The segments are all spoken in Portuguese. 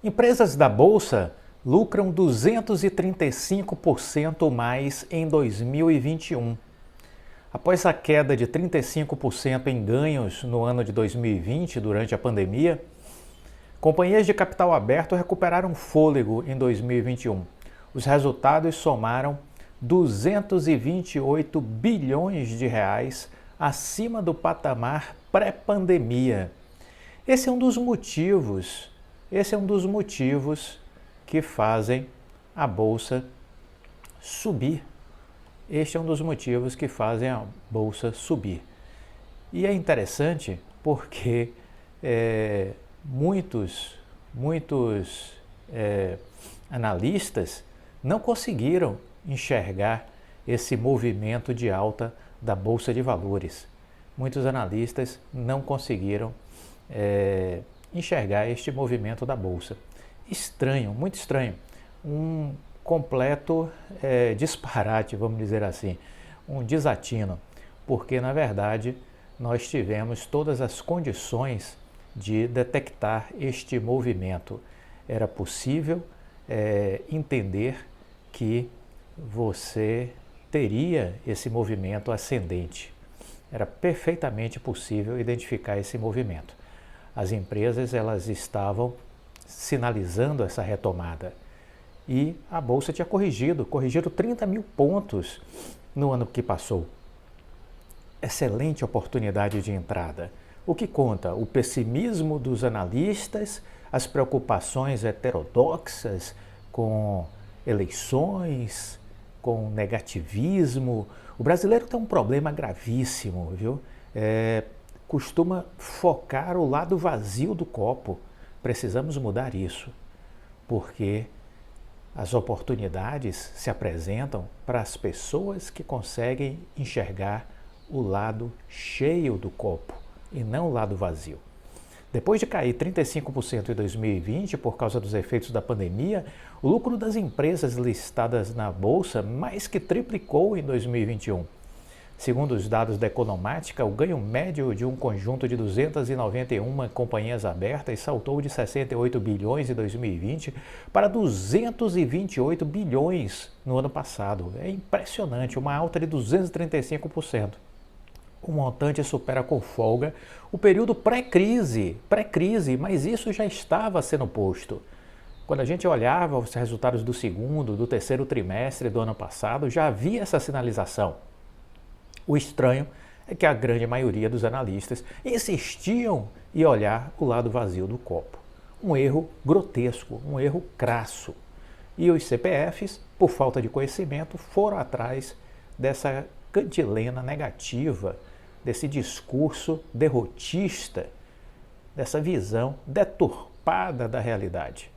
Empresas da Bolsa lucram 235% mais em 2021. Após a queda de 35% em ganhos no ano de 2020, durante a pandemia, companhias de capital aberto recuperaram fôlego em 2021. Os resultados somaram 228 bilhões de reais acima do patamar pré-pandemia. Esse é um dos motivos que fazem a bolsa subir. Este é um dos motivos que fazem a bolsa subir. E é interessante porque muitos analistas não conseguiram enxergar esse movimento de alta da Bolsa de Valores. Muitos analistas não conseguiram enxergar este movimento da Bolsa. Estranho, muito estranho. Um completo disparate, vamos dizer assim, um desatino, porque na verdade nós tivemos todas as condições de detectar este movimento. Era possível entender que você teria esse movimento ascendente. Era perfeitamente possível identificar esse movimento. As empresas elas estavam sinalizando essa retomada e a bolsa tinha corrigido 30 mil pontos no ano que passou. Excelente oportunidade de entrada. O que conta? O pessimismo dos analistas, as preocupações heterodoxas com eleições, com negativismo. O brasileiro tem um problema gravíssimo, viu? Costuma focar o lado vazio do copo. Precisamos mudar isso, porque as oportunidades se apresentam para as pessoas que conseguem enxergar o lado cheio do copo e não o lado vazio. Depois de cair 35% em 2020 por causa dos efeitos da pandemia, o lucro das empresas listadas na Bolsa mais que triplicou em 2021. Segundo os dados da Economática, o ganho médio de um conjunto de 291 companhias abertas saltou de 68 bilhões em 2020 para 228 bilhões no ano passado. É impressionante, uma alta de 235%. O montante supera com folga o período pré-crise, mas isso já estava sendo posto. Quando a gente olhava os resultados do segundo, do terceiro trimestre do ano passado, já havia essa sinalização. O estranho é que a grande maioria dos analistas insistiam em olhar o lado vazio do copo. Um erro grotesco, um erro crasso. E os CPFs, por falta de conhecimento, foram atrás dessa cantilena negativa, desse discurso derrotista, dessa visão deturpada da realidade.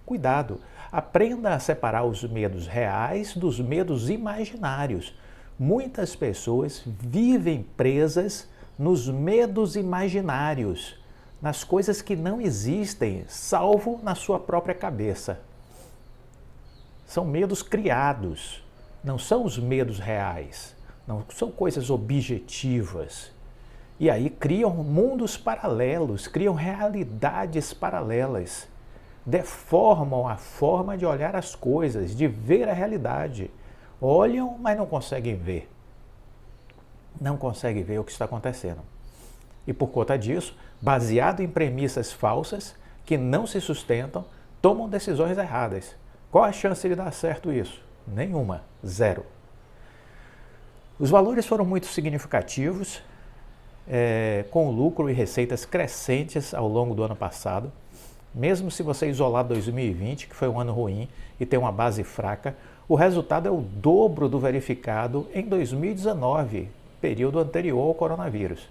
Cuidado, aprenda a separar os medos reais dos medos imaginários. Muitas pessoas vivem presas nos medos imaginários, nas coisas que não existem, salvo na sua própria cabeça. São medos criados, não são os medos reais, não são coisas objetivas. E aí criam mundos paralelos, criam realidades paralelas, deformam a forma de olhar as coisas, de ver a realidade. Olham, mas não conseguem ver. Não conseguem ver o que está acontecendo. E por conta disso, baseado em premissas falsas, que não se sustentam, tomam decisões erradas. Qual a chance de dar certo isso? Nenhuma. Zero. Os valores foram muito significativos, com lucro e receitas crescentes ao longo do ano passado. Mesmo se você isolar 2020, que foi um ano ruim, e tem uma base fraca, o resultado é o dobro do verificado em 2019, período anterior ao coronavírus,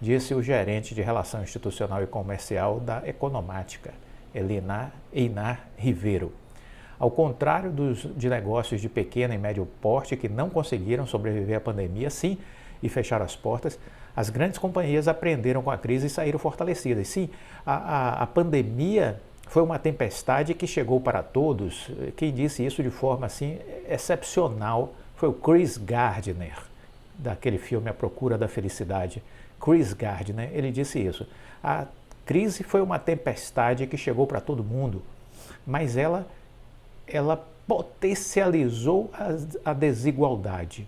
disse o gerente de Relação Institucional e Comercial da Economática, Einar Ribeiro. Ao contrário de negócios de pequeno e médio porte que não conseguiram sobreviver à pandemia, sim, e fechar as portas, as grandes companhias aprenderam com a crise e saíram fortalecidas. Sim, a pandemia foi uma tempestade que chegou para todos. Quem disse isso de forma assim excepcional foi o Chris Gardner, daquele filme A Procura da Felicidade. Chris Gardner, ele disse isso. A crise foi uma tempestade que chegou para todo mundo. mas ela potencializou a desigualdade,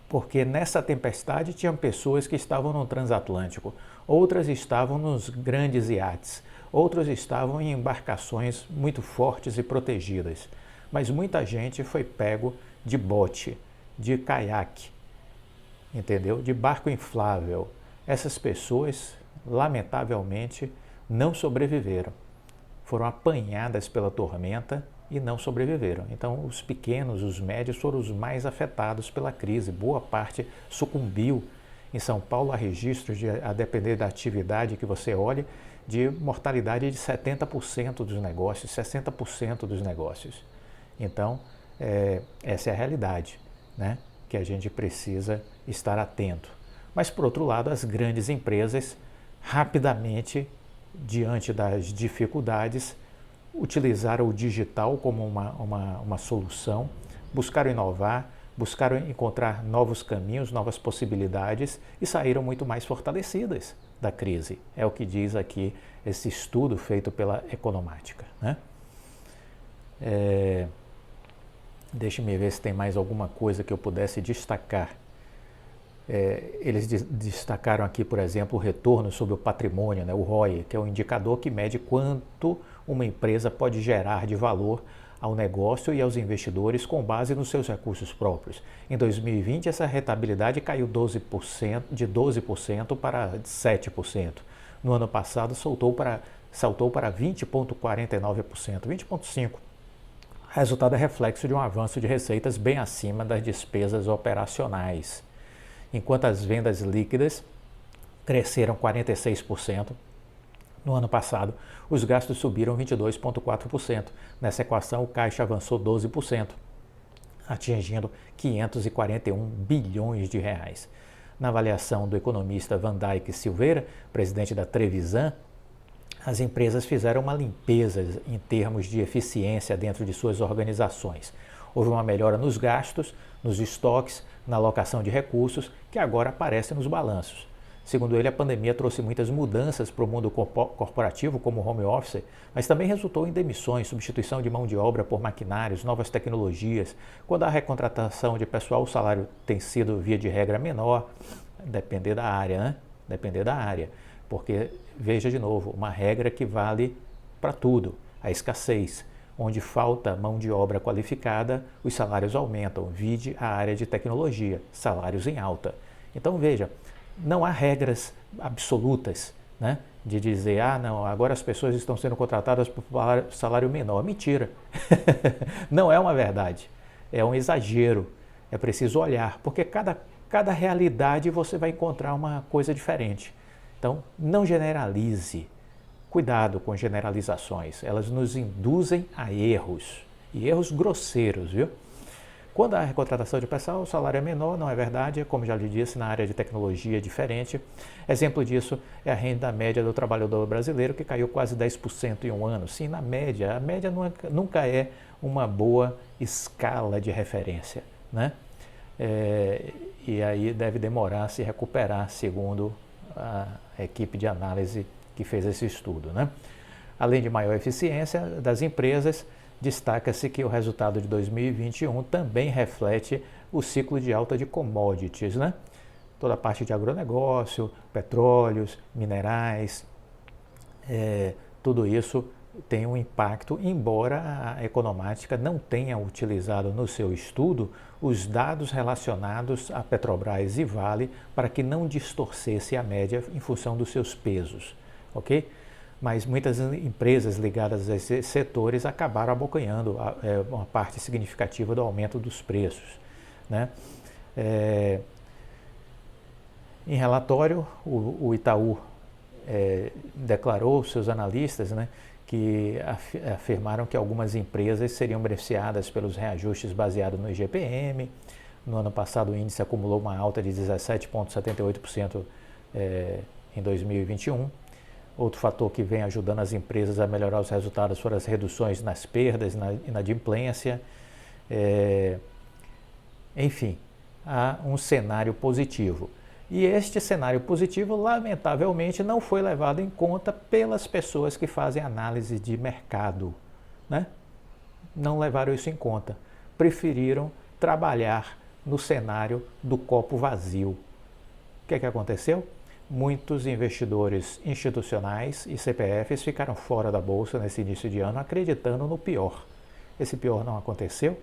porque nessa tempestade tinham pessoas que estavam no transatlântico, outras estavam nos grandes iates, outros estavam em embarcações muito fortes e protegidas, mas muita gente foi pego de bote, de caiaque, entendeu? De barco inflável. Essas pessoas, lamentavelmente, não sobreviveram. Foram apanhadas pela tormenta e não sobreviveram. Então, os pequenos, os médios foram os mais afetados pela crise. Boa parte sucumbiu. Em São Paulo, há registros, a depender da atividade que você olhe, de mortalidade de 70% dos negócios, 60% dos negócios. Então, essa é a realidade, né, que a gente precisa estar atento. Mas, por outro lado, as grandes empresas, rapidamente, diante das dificuldades, utilizaram o digital como uma solução, buscaram inovar, buscaram encontrar novos caminhos, novas possibilidades e saíram muito mais fortalecidas da crise. É o que diz aqui esse estudo feito pela Economática, né? Deixe-me ver se tem mais alguma coisa que eu pudesse destacar. Eles destacaram aqui, por exemplo, o retorno sobre o patrimônio, né, o ROI, que é um indicador que mede quanto uma empresa pode gerar de valor ao negócio e aos investidores com base nos seus recursos próprios. Em 2020, essa rentabilidade caiu de 12% para 7%. No ano passado, saltou para 20,49%, 20,5%. O resultado é reflexo de um avanço de receitas bem acima das despesas operacionais. Enquanto as vendas líquidas cresceram 46%, no ano passado, os gastos subiram 22,4%. Nessa equação, o caixa avançou 12%, atingindo 541 bilhões de reais. Na avaliação do economista Van Dijk Silveira, presidente da Trevisan, as empresas fizeram uma limpeza em termos de eficiência dentro de suas organizações. Houve uma melhora nos gastos, nos estoques, na alocação de recursos, que agora aparecem nos balanços. Segundo ele, a pandemia trouxe muitas mudanças para o mundo corporativo, como o home office, mas também resultou em demissões, substituição de mão de obra por maquinários, novas tecnologias. Quando há recontratação de pessoal, o salário tem sido, via de regra, menor, depender da área, né? Depender da área. Porque, veja de novo, uma regra que vale para tudo, a escassez. Onde falta mão de obra qualificada, os salários aumentam. Vide a área de tecnologia, salários em alta. Então, veja, não há regras absolutas, né, de dizer, não, agora as pessoas estão sendo contratadas por salário menor. Mentira. Não é uma verdade. É um exagero. É preciso olhar, porque cada realidade você vai encontrar uma coisa diferente. Então, não generalize. Cuidado com generalizações, elas nos induzem a erros, e erros grosseiros, viu? Quando há recontratação de pessoal, o salário é menor, não é verdade, como já lhe disse, na área de tecnologia é diferente. Exemplo disso é a renda média do trabalhador brasileiro, que caiu quase 10% em um ano. Sim, na média, a média nunca é uma boa escala de referência, né? E aí deve demorar a se recuperar, segundo a equipe de análise que fez esse estudo, né? Além de maior eficiência das empresas, destaca-se que o resultado de 2021 também reflete o ciclo de alta de commodities, né? Toda a parte de agronegócio, petróleos, minerais, tudo isso tem um impacto, embora a Economática não tenha utilizado no seu estudo os dados relacionados a Petrobras e Vale para que não distorcesse a média em função dos seus pesos. Ok? Mas muitas empresas ligadas a esses setores acabaram abocanhando uma parte significativa do aumento dos preços, né? Em relatório, o Itaú declarou, seus analistas, né, que afirmaram que algumas empresas seriam beneficiadas pelos reajustes baseados no IGPM. No ano passado, o índice acumulou uma alta de 17,78% em 2021. Outro fator que vem ajudando as empresas a melhorar os resultados foram as reduções nas perdas, na inadimplência. Enfim, há um cenário positivo. E este cenário positivo, lamentavelmente, não foi levado em conta pelas pessoas que fazem análise de mercado, né? Não levaram isso em conta. Preferiram trabalhar no cenário do copo vazio. O que aconteceu? Muitos investidores institucionais e CPFs ficaram fora da bolsa nesse início de ano, acreditando no pior. Esse pior não aconteceu,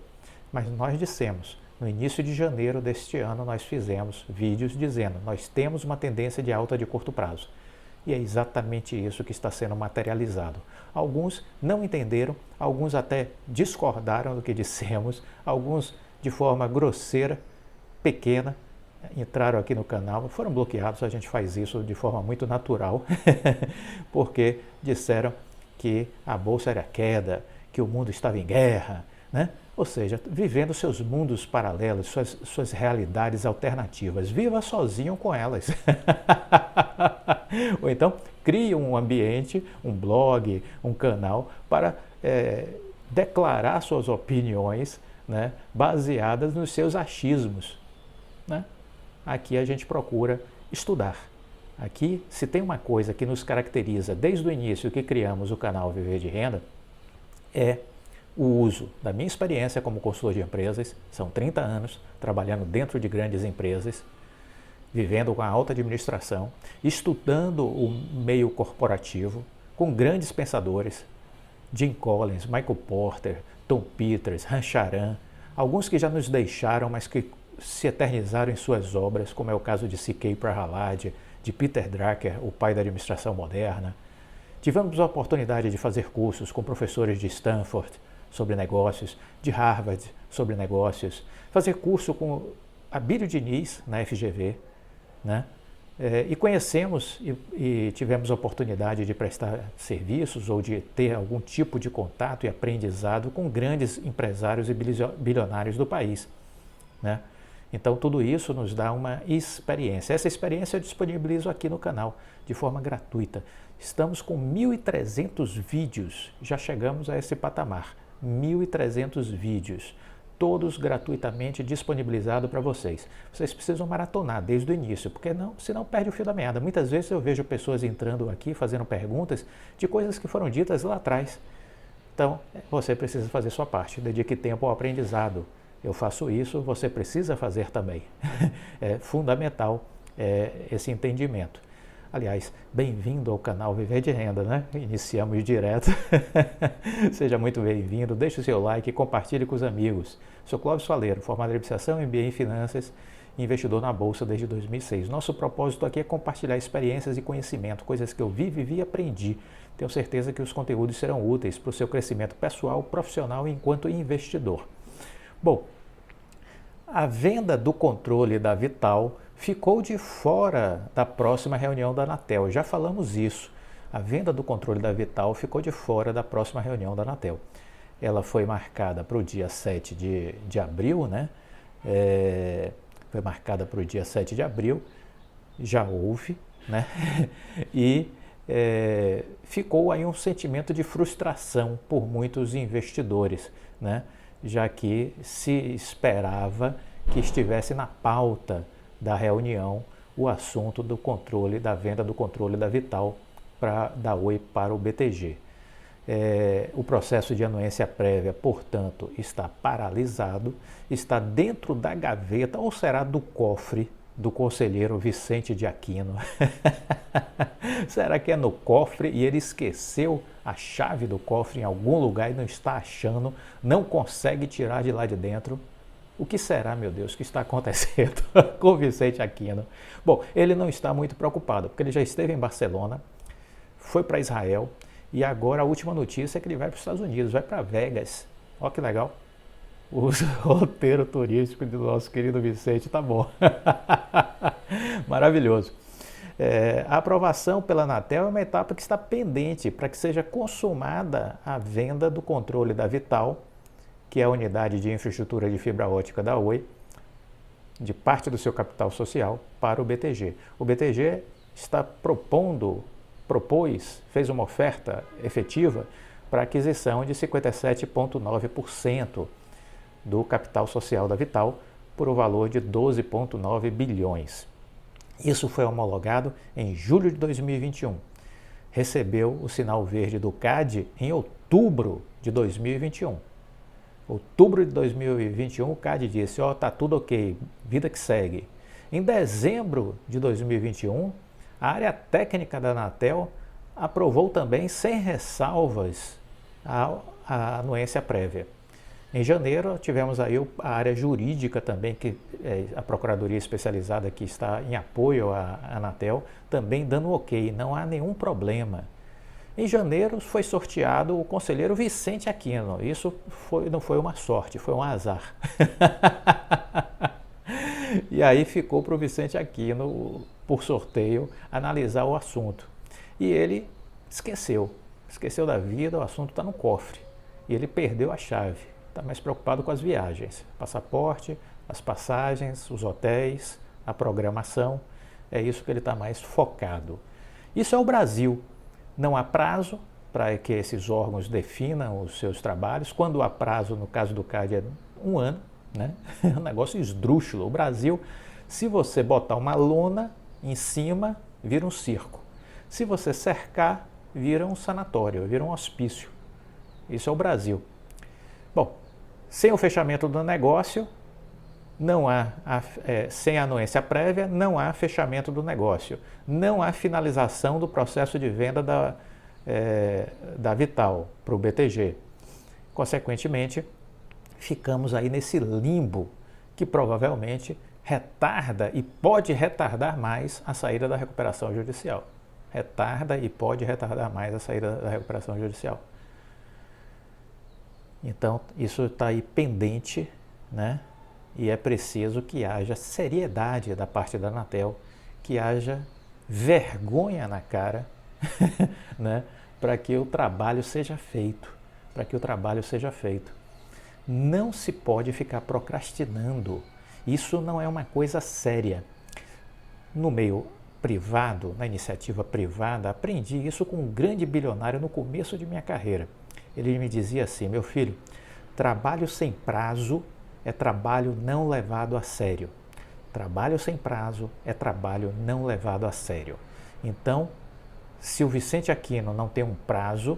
mas nós dissemos, no início de janeiro deste ano, nós fizemos vídeos dizendo, nós temos uma tendência de alta de curto prazo. E é exatamente isso que está sendo materializado. Alguns não entenderam, alguns até discordaram do que dissemos, alguns de forma grosseira, pequena, entraram aqui no canal, foram bloqueados, a gente faz isso de forma muito natural, porque disseram que a bolsa era queda, que o mundo estava em guerra, né? Ou seja, vivendo seus mundos paralelos, suas realidades alternativas. Viva sozinho com elas. Ou então, crie um ambiente, um blog, um canal para declarar suas opiniões, né, baseadas nos seus achismos, né? Aqui a gente procura estudar. Aqui, se tem uma coisa que nos caracteriza desde o início que criamos o canal Viver de Renda, é o uso da minha experiência como consultor de empresas, são 30 anos trabalhando dentro de grandes empresas, vivendo com a alta administração, estudando o meio corporativo, com grandes pensadores, Jim Collins, Michael Porter, Tom Peters, Han Charan, alguns que já nos deixaram, mas que se eternizaram em suas obras, como é o caso de C.K. Prahalad, de Peter Drucker, o pai da administração moderna. Tivemos a oportunidade de fazer cursos com professores de Stanford sobre negócios, de Harvard sobre negócios, fazer curso com Abílio Diniz na FGV, né? E conhecemos e tivemos a oportunidade de prestar serviços ou de ter algum tipo de contato e aprendizado com grandes empresários e bilionários do país, né? Então, tudo isso nos dá uma experiência. Essa experiência eu disponibilizo aqui no canal, de forma gratuita. Estamos com 1.300 vídeos, já chegamos a esse patamar. 1.300 vídeos, todos gratuitamente disponibilizados para vocês. Vocês precisam maratonar desde o início, porque senão perde o fio da meada. Muitas vezes eu vejo pessoas entrando aqui, fazendo perguntas de coisas que foram ditas lá atrás. Então, você precisa fazer sua parte, dedique tempo ao aprendizado. Eu faço isso, você precisa fazer também. É fundamental esse entendimento. Aliás, bem-vindo ao canal Viver de Renda, né? Iniciamos direto. Seja muito bem-vindo, deixe o seu like e compartilhe com os amigos. Sou Clóvis Faleiro, formado em Administração, MBA em Finanças e investidor na Bolsa desde 2006. Nosso propósito aqui é compartilhar experiências e conhecimento, coisas que eu vivi e aprendi. Tenho certeza que os conteúdos serão úteis para o seu crescimento pessoal, profissional e enquanto investidor. Bom, a venda do controle da Vital ficou de fora da próxima reunião da Anatel. Já falamos isso. A venda do controle da Vital ficou de fora da próxima reunião da Anatel. Ela foi marcada para o dia 7 de abril, né? Foi marcada para o dia 7 de abril, já houve, né? E ficou aí um sentimento de frustração por muitos investidores, né? Já que se esperava que estivesse na pauta da reunião o assunto do controle, da venda do controle da Vital da Oi para o BTG. O processo de anuência prévia, portanto, está paralisado, está dentro da gaveta ou será do cofre do conselheiro Vicente de Aquino. Será que é no cofre e ele esqueceu a chave do cofre em algum lugar e não está achando, não consegue tirar de lá de dentro? O que será, meu Deus, que está acontecendo com o Vicente Aquino? Bom, ele não está muito preocupado, porque ele já esteve em Barcelona, foi para Israel e agora a última notícia é que ele vai para os Estados Unidos, vai para Vegas. Olha que legal. O roteiro turístico do nosso querido Vicente tá bom. Maravilhoso. A aprovação pela Anatel é uma etapa que está pendente para que seja consumada a venda do controle da Vital, que é a unidade de infraestrutura de fibra ótica da Oi, de parte do seu capital social, para o BTG. O BTG está fez uma oferta efetiva para aquisição de 57,9% do capital social da Vital por um valor de 12,9 bilhões. Isso foi homologado em julho de 2021. Recebeu o sinal verde do CAD em outubro de 2021. Outubro de 2021, o CAD disse, ó, tá tudo ok, vida que segue. Em dezembro de 2021, a área técnica da Anatel aprovou também, sem ressalvas, a anuência prévia. Em janeiro, tivemos aí a área jurídica também, que a Procuradoria Especializada que está em apoio à Anatel, também dando ok, não há nenhum problema. Em janeiro foi sorteado o conselheiro Vicente Aquino. Isso não foi uma sorte, foi um azar. E aí ficou para o Vicente Aquino, por sorteio, analisar o assunto. E ele esqueceu da vida, o assunto está no cofre. E ele perdeu a chave. Está mais preocupado com as viagens, passaporte, as passagens, os hotéis, a programação. É isso que ele está mais focado. Isso é o Brasil. Não há prazo para que esses órgãos definam os seus trabalhos. Quando há prazo, no caso do CAD, é 1 ano. Né? É um negócio esdrúxulo. O Brasil, se você botar uma lona em cima, vira um circo. Se você cercar, vira um sanatório, vira um hospício. Isso é o Brasil. Bom, sem o fechamento do negócio, não há, sem a anuência prévia, não há fechamento do negócio. Não há finalização do processo de venda da Vital para o BTG. Consequentemente, ficamos aí nesse limbo que provavelmente retarda e pode retardar mais a saída da recuperação judicial. Retarda e pode retardar mais a saída da recuperação judicial. Então, isso está aí pendente, né? E é preciso que haja seriedade da parte da Anatel, que haja vergonha na cara, né? Para que o trabalho seja feito, Não se pode ficar procrastinando. Isso não é uma coisa séria. No meio privado, na iniciativa privada, aprendi isso com um grande bilionário no começo de minha carreira. Ele me dizia assim, meu filho, trabalho sem prazo é trabalho não levado a sério. Trabalho sem prazo é trabalho não levado a sério. Então, se o Vicente Aquino não tem um prazo,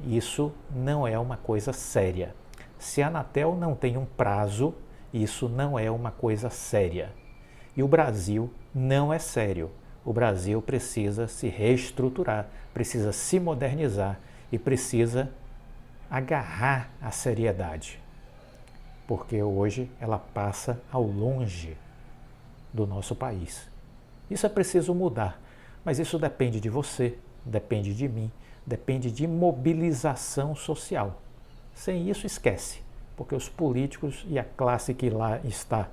isso não é uma coisa séria. Se a Anatel não tem um prazo, isso não é uma coisa séria. E o Brasil não é sério. O Brasil precisa se reestruturar, precisa se modernizar e precisa agarrar a seriedade. Porque hoje ela passa ao longe do nosso país. Isso é preciso mudar, mas isso depende de você, depende de mim, depende de mobilização social. Sem isso, esquece, porque os políticos e a classe que lá está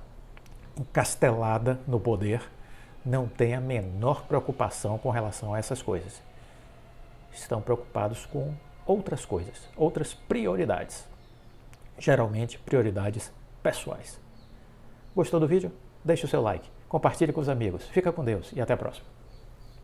encastelada no poder não tem a menor preocupação com relação a essas coisas. Estão preocupados com outras coisas, outras prioridades. Geralmente, prioridades pessoais. Gostou do vídeo? Deixe o seu like, compartilhe com os amigos. Fica com Deus e até a próxima.